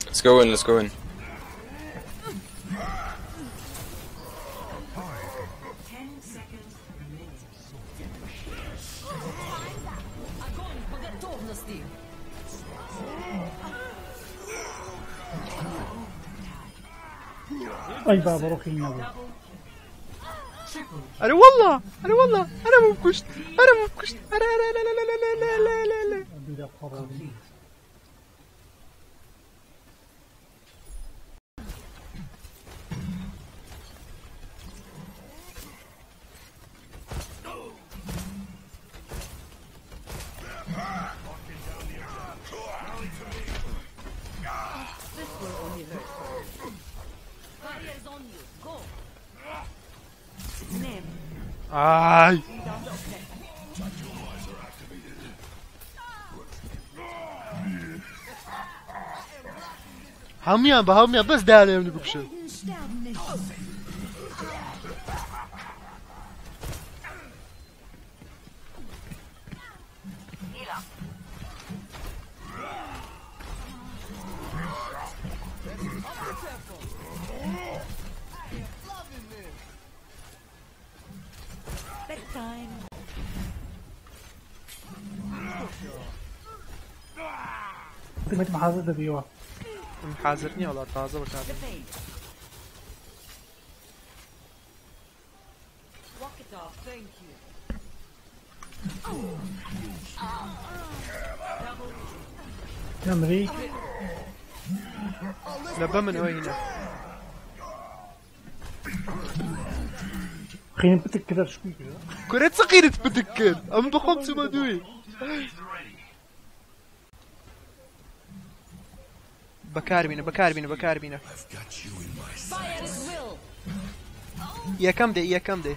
Let's go in, let's go in. Ay baba rokin ya bu. أنا والله أنا مو بكشت أنا لا. Bir de para. Ay. هم بس ده عليهم بكشة. Demek mahazır da diyor. محاذرني والله طازة بكاد. Emrik. نبى من وين؟ خلينا نتذكر شوي كذا. كرة صغيرة بتذكر. أم بخمس ما دوي. بكار بينا. يا كم دي.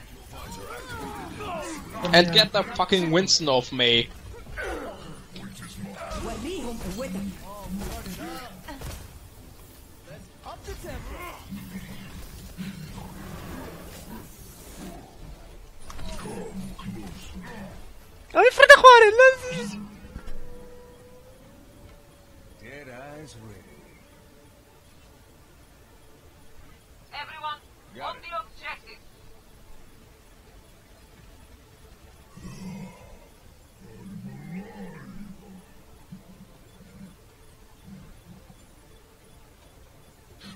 And get the fucking Winston off me. أي فرد أخواني لازم. Everyone, on the objective.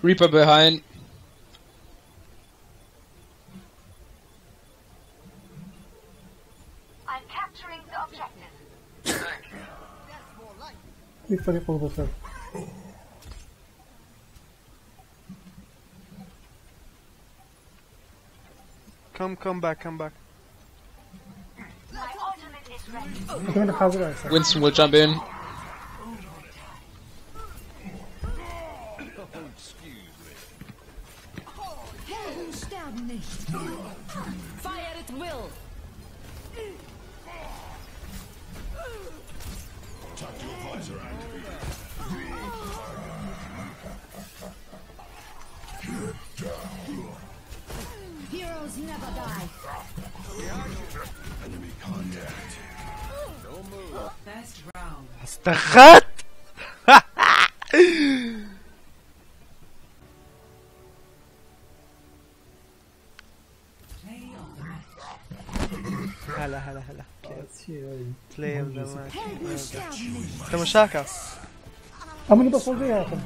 Reaper behind. I'm capturing the objective. Bir فريق البصر. Come back. My ultimate is ready. Demek hazır aysa. Winston will jump in. Fire at will. Heroes never die. First round. استخدت. هلا play of the match. انت مشاكل. Ama ne basıldı ya akım.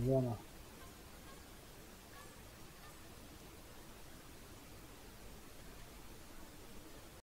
Yana.